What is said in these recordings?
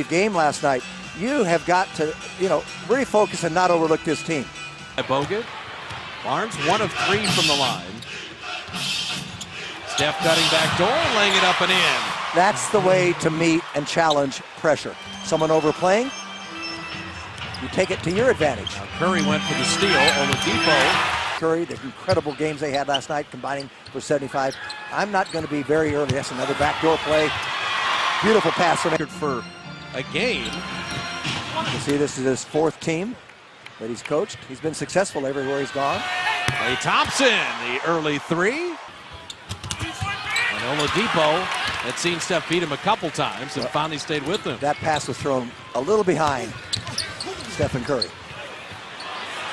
Game last night. You have got to, really focus and not overlook this team. Bogut. Barnes 1 of 3 from the line. Steph cutting back door, laying it up and in. That's the way to meet and challenge pressure. Someone overplaying, you take it to your advantage. Now Curry went for the steal. Oladipo. Curry, the incredible games they had last night, combining for 75. I'm not going to be very early. That's another backdoor play. Beautiful pass for a game. You see, this is his 4th team that he's coached. He's been successful everywhere he's gone. Klay Thompson, the early 3. And Oladipo had seen Steph beat him a couple times and finally stayed with him. That pass was thrown a little behind Stephen Curry.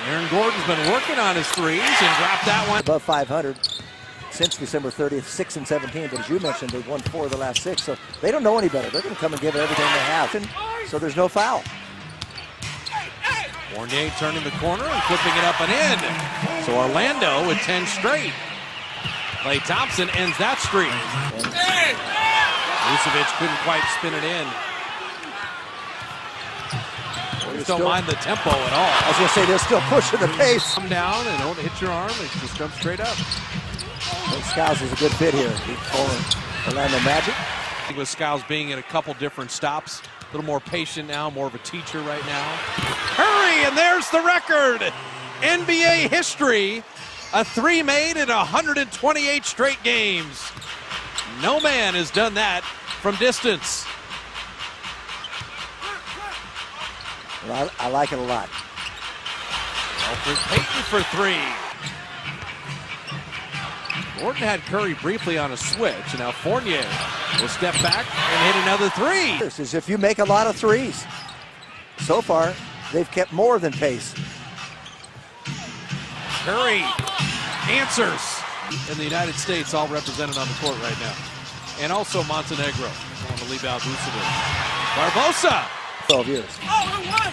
Aaron Gordon's been working on his 3s and dropped that one. Above 500 since December 30th, 6 and 17. But as you mentioned, they've won 4 of the last 6, so they don't know any better. They're going to come and give it everything they have. So there's no foul. Fournier turning the corner and flipping it up and in. So Orlando with 10 straight. Klay Thompson ends that streak. Vucevic couldn't quite spin it in. Just don't mind the tempo at all. I was going to say, they're still pushing the pace. Come down and don't hit your arm. It just comes straight up. I think Skiles is a good fit here. He's pulling Orlando Magic. I think with Skiles being in a couple different stops, a little more patient now, more of a teacher right now. Curry, and there's the record. NBA history, a 3 made in 128 straight games. No man has done that from distance. Well, I like it a lot. Alfred Payton for 3. Gordon had Curry briefly on a switch, and now Fournier will step back and hit another 3. This is if you make a lot of 3s. So far, they've kept more than pace. Curry answers. In the United States, all represented on the court right now. And also Montenegro. On to leave out Vucevic. Barbosa. 12 years.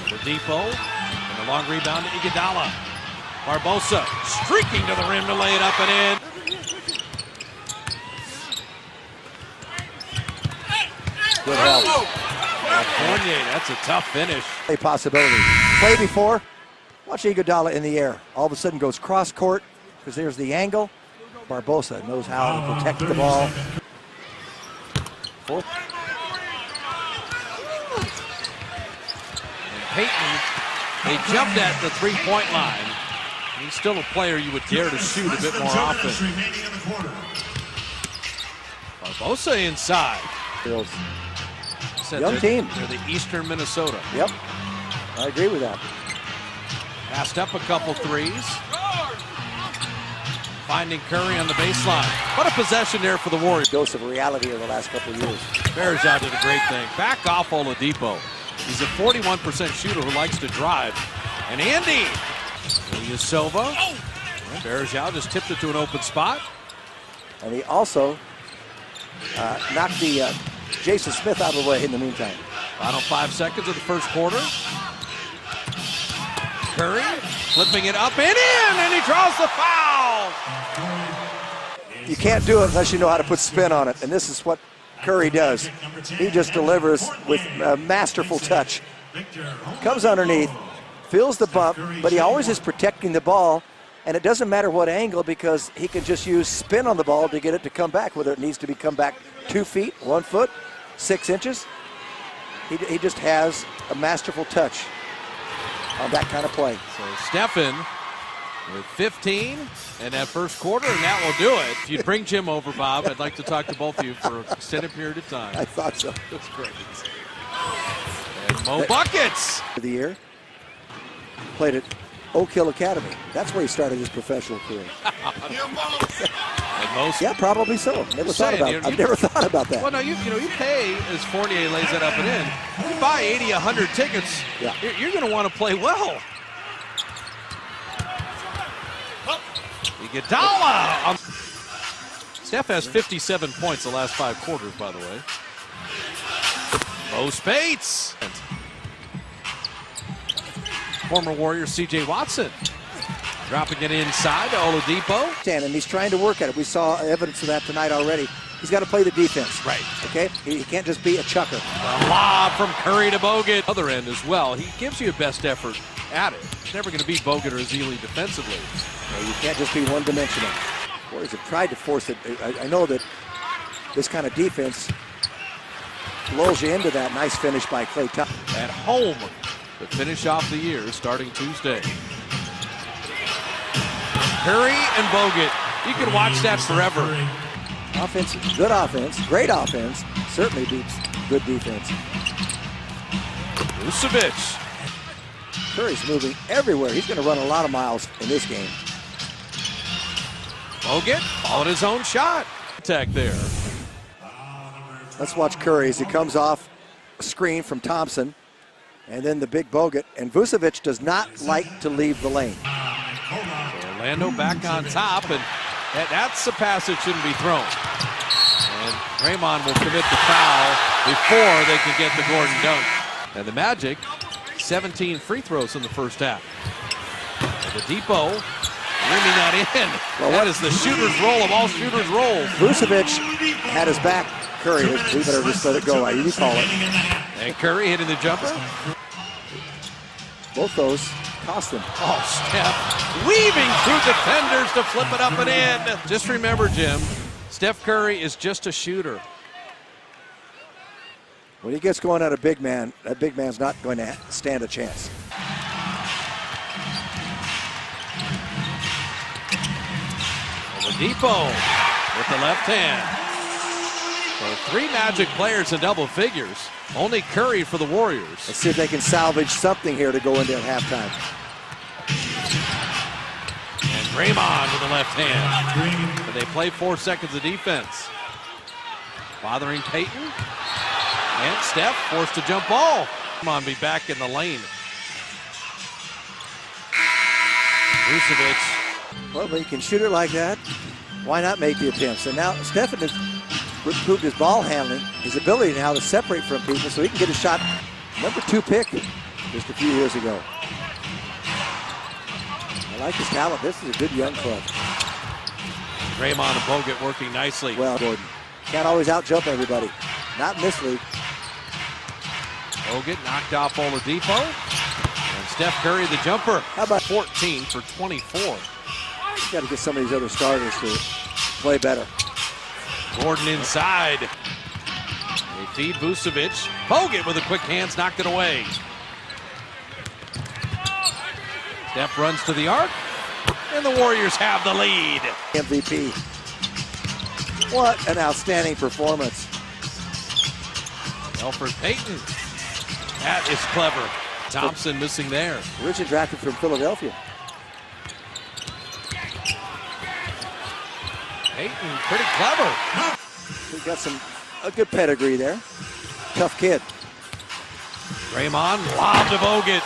Oladipo, and a long rebound to Iguodala. Barbosa streaking to the rim to lay it up and in. Good help. Fournier, that's a tough finish. A possibility. Play before. Watch Iguodala in the air. All of a sudden goes cross court because there's the angle. Barbosa knows how to protect the ball. Fourth. Payton, they jumped at the 3-point line. He's still a player you would dare to shoot a bit more often. Barbosa inside. Young team. They're the Eastern Minnesota. Yep, I agree with that. Passed up a couple 3s. Finding Curry on the baseline. What a possession there for the Warriors. Dose of reality over the last couple of years. Bergeron did a great thing. Back off Oladipo. He's a 41% shooter who likes to drive. And Andy. Silva. Bergeron just tipped it to an open spot. And he also knocked the Jason Smith out of the way in the meantime. Final 5 seconds of the first quarter. Curry flipping it up and in, and he draws the foul. You can't do it unless you know how to put spin on it, and this is what Curry does. He just delivers with a masterful touch. Comes underneath, feels the bump, but he always is protecting the ball, and it doesn't matter what angle because he can just use spin on the ball to get it to come back, whether it needs to be come back 2 feet, 1 foot, 6 inches. He just has a masterful touch on that kind of play. So Stephen with 15 in that first quarter, and that will do it. If you'd bring Jim over, Bob, I'd like to talk to both of you for an extended period of time. I thought so. That's great. And Mo buckets. For the year, played at Oak Hill Academy. That's where he started his professional career. Yeah, probably so. I've never thought about that. Well, no, you pay as Fournier lays it up and in. You buy 80, 100 tickets. Yeah. You're going to want to play well. Iguodala. Steph has 57 points the last 5 quarters, by the way. Mo Spates. Former Warrior C.J. Watson dropping it inside to Oladipo. And he's trying to work at it. We saw evidence of that tonight already. he's got to play the defense. Right. Okay? He can't just be a chucker. A lob from Curry to Bogut. Other end as well. He gives you a best effort at it. It's never going to be Bogut or Ezeli defensively. You can't just be one-dimensional. Warriors have tried to force it. I know that this kind of defense lulls you into that. Nice finish by Klay Thompson. At home to finish off the year starting Tuesday. Curry and Bogut. You can watch that forever. Offense, good offense, great offense. Certainly beats good defense. Vucevic. Curry's moving everywhere. He's going to run a lot of miles in this game. Bogut followed his own shot. Attack there. Let's watch Curry as he comes off a screen from Thompson. And then the big Bogut. And Vucevic does not like to leave the lane. So Orlando back on top, and that's a pass that shouldn't be thrown. And Draymond will commit the foul before they can get the Gordon dunk. And the Magic, 17 free throws in the first half. And the Depot, ringing that in. Well, that is the shooter's roll of all shooter's rolls. Vucevic had his back. Curry, we better just let it go. You call it. And Curry hitting the jumper. Both those cost them. Oh, Steph weaving through defenders to flip it up and in. Just remember, Jim, Steph Curry is just a shooter. When he gets going at a big man, that big man's not going to stand a chance. Oladipo with the left hand. So 3 Magic players in double figures. Only Curry for the Warriors. Let's see if they can salvage something here to go into at halftime. And Draymond with the left hand. But they play 4 seconds of defense. Bothering Payton. And Steph forced to jump ball. Draymond be back in the lane. Vucevic. Well, but he can shoot it like that. Why not make the attempts? And now Stephen has improved his ball handling, his ability now to separate from people so he can get a shot. Number 2 pick just a few years ago. I like his talent. This is a good young club. Draymond and Bogut working nicely. Well, Gordon, can't always out-jump everybody. Not in this league. Bogut knocked off Oladipo. And Steph Curry the jumper. How about 14 for 24. You got to get some of these other starters to play better. Gordon inside. They feed Vucevic. Bogut with a quick hands, knocked it away. Steph runs to the arc, and the Warriors have the lead. MVP. What an outstanding performance. Elfrid Payton. That is clever. Thompson missing there. Richard drafted from Philadelphia. Payton, pretty clever. He got a good pedigree there. Tough kid. Draymond, lob to Bogut.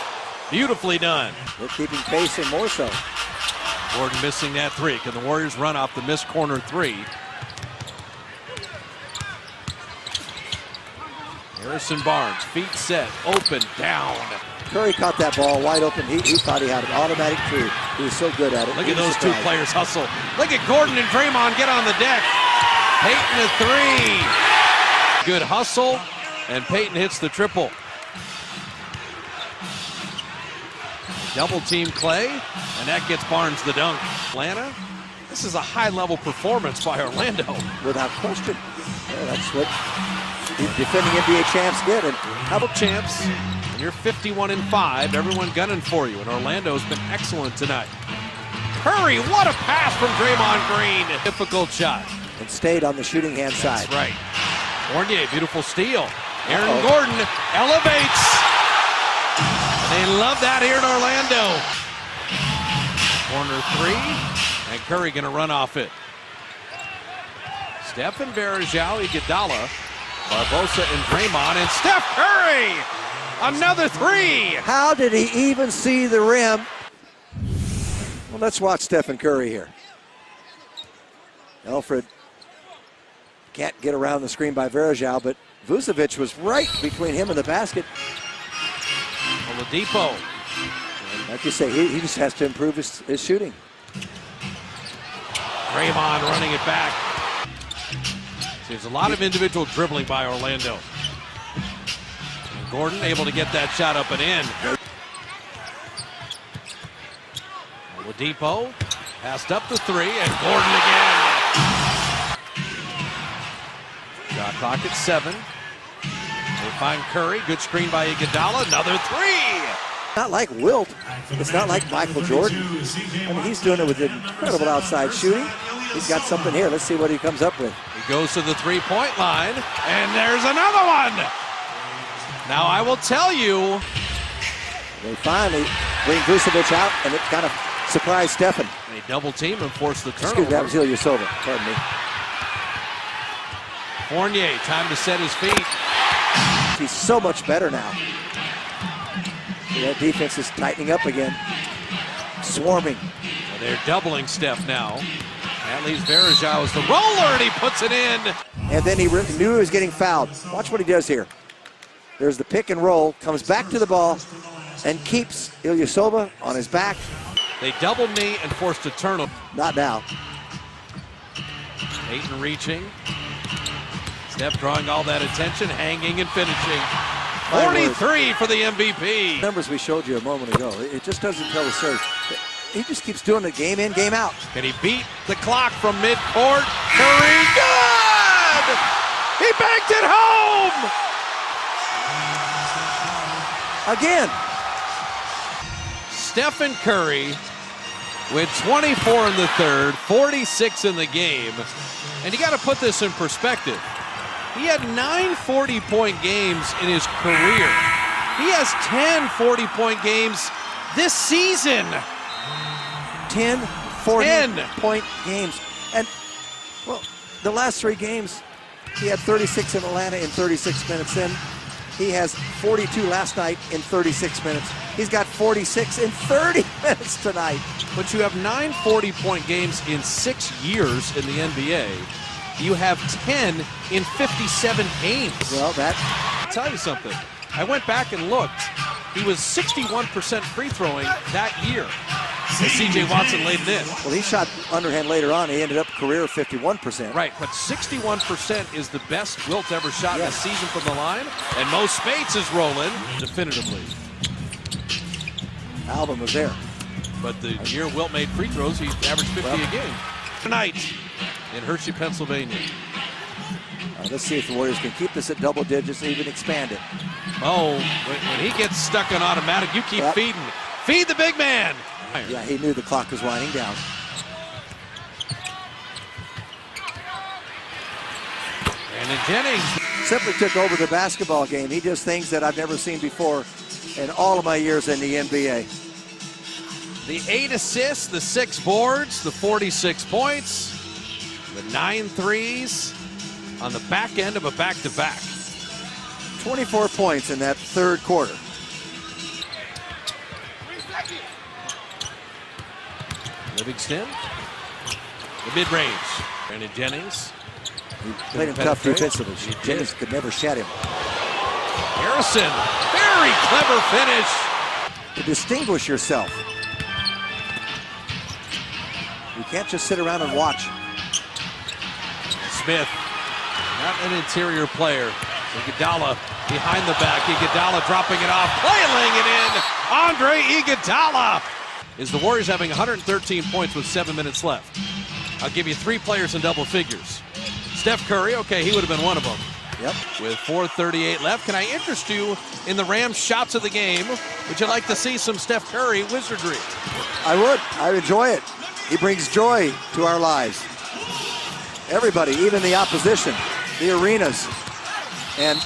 Beautifully done. They're keeping pace and more so. Gordon missing that 3. Can the Warriors run off the missed corner 3? Harrison Barnes, feet set, open, down. Curry caught that ball wide open. He thought he had an automatic 2. He was so good at it. Look at those 2 players hustle. Look at Gordon and Draymond get on the deck. Payton a 3. Good hustle, and Payton hits the triple. Double team Klay, and that gets Barnes the dunk. Atlanta, this is a high-level performance by Orlando. Without question. Yeah, that's what the defending NBA champs did. And how about champs? And you're 51-5, everyone gunning for you, and Orlando's been excellent tonight. Curry, what a pass from Draymond Green. Difficult shot. And stayed on the shooting hand side. That's right. Fournier, beautiful steal. Aaron Gordon elevates. They love that here in Orlando. Corner 3, and Curry gonna run off it. Steph and Varejao, Iguodala, Barbosa and Draymond, and Steph Curry! Another 3! How did he even see the rim? Well, let's watch Stephen Curry here. Elfrid can't get around the screen by Varejao, but Vucevic was right between him and the basket. Oladipo. Like you say, he just has to improve his shooting. Draymond running it back. There's a lot of individual dribbling by Orlando. And Gordon able to get that shot up and in. Oladipo passed up the three, and Gordon again. Shot clock at 7. They find Curry. Good screen by Iguodala. Another three. Not like Wilt. It's not like Michael Jordan. I mean, he's doing it with incredible outside shooting. He's got something here. Let's see what he comes up with. He goes to the three-point line, and there's another one. Now, I will tell you. They finally bring Vucevic out, and it kind of surprised Stephen. They double team and force the turnover. Excuse me, that was Ilyasova. Pardon me. Fournier, time to set his feet. He's so much better now. That defense is tightening up again. Swarming. Well, they're doubling Steph now. That leaves Varejao as the roller, and he puts it in. And then he knew he was getting fouled. Watch what he does here. There's the pick and roll, comes back to the ball, and keeps Ilyasova on his back. They doubled me and forced a turnover. Not now. Ayton reaching. Steph drawing all that attention, hanging and finishing. 43 for the MVP. Numbers we showed you a moment ago. It just doesn't tell the story. He just keeps doing it game in, game out. Can he beat the clock from midcourt? Curry, good! He banked it home! Again. Stephen Curry with 24 in the third, 46 in the game. And you got to put this in perspective. He had 9 40-point games in his career. He has 10 40-point games this season. 10 40-point games. And, well, the last 3 games, he had 36 in Atlanta in 36 minutes. Then he has 42 last night in 36 minutes. He's got 46 in 30 minutes tonight. But you have 9 40-point games in 6 years in the NBA. You have 10 in 57 games. Well, I'll tell you something. I went back and looked. He was 61% free throwing that year as C.J. Watson laid it in. Well, he shot underhand later on. He ended up career 51%. Right, but 61% is the best Wilt ever shot in a season from the line. And Mo Spates is rolling definitively. Alvin was there. But the year Wilt made free throws, he averaged 50 a game. Tonight in Hershey, Pennsylvania. Let's see if the Warriors can keep this at double digits and even expand it. Oh, when he gets stuck on automatic, you keep feeding. Feed the big man. Yeah, he knew the clock was winding down. Brandon Jennings simply took over the basketball game. He does things that I've never seen before in all of my years in the NBA. The 8 assists, the 6 boards, the 46 points, the 9 threes on the back end of a back-to-back. 24 points in that third quarter. Livingston, the mid-range. Brandon Jennings. He played him tough defensively. Jennings could never shed him. Harrison, very clever finish. To distinguish yourself, you can't just sit around and watch. Smith, not an interior player. Iguodala behind the back. Iguodala dropping it off, laying it in. Andre Iguodala. Is the Warriors having 113 points with 7 minutes left? I'll give you 3 players in double figures. Steph Curry, okay, he would have been one of them. Yep. With 4:38 left, can I interest you in the Rams' shots of the game? Would you like to see some Steph Curry wizardry? I would. I enjoy it. He brings joy to our lives. Everybody, even the opposition, the arenas. And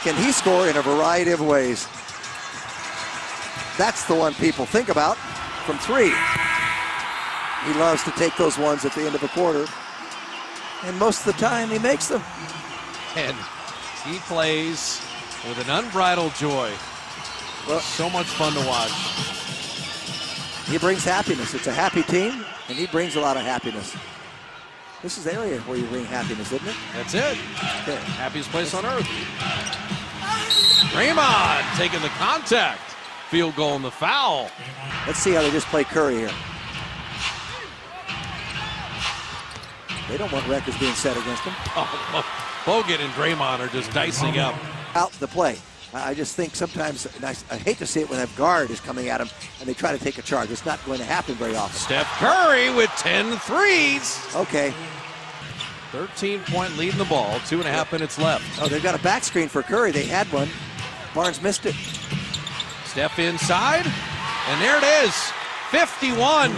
can he score in a variety of ways? That's the one people think about from 3. He loves to take those ones at the end of a quarter. And most of the time, he makes them. And he plays with an unbridled joy. Well, so much fun to watch. He brings happiness. It's a happy team, and he brings a lot of happiness. This is the area where you bring happiness, isn't it? That's it. Okay. Happiest place on earth. Draymond taking the contact. Field goal and the foul. Let's see how they just play Curry here. They don't want records being set against them. Oh, Bogut and Draymond are just dicing up. Out the play. I just think sometimes, and I hate to see it when a guard is coming at him and they try to take a charge. It's not going to happen very often. Steph Curry with 10 threes. Okay. 13-point lead in the ball, 2.5 minutes left. Oh, they've got a back screen for Curry. They had one. Barnes missed it. Steph inside, and there it is, 51.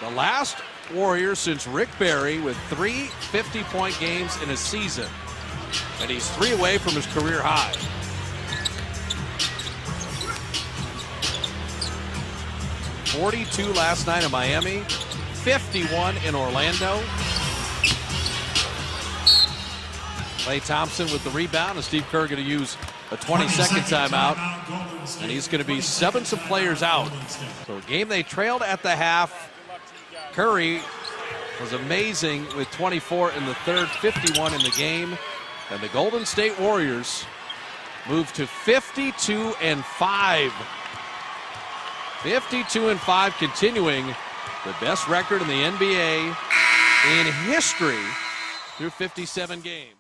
The last Warrior since Rick Barry with 3 50-point games in a season. And he's 3 away from his career high. $42 last night in Miami, 51 in Orlando. Klay Thompson with the rebound, and Steve Kerr going to use a 20-second timeout. And he's going to be 7 some players out. So a game they trailed at the half. Curry was amazing with 24 in the third, 51 in the game. And the Golden State Warriors move to 52-5. 52-5, continuing the best record in the NBA in history through 57 games.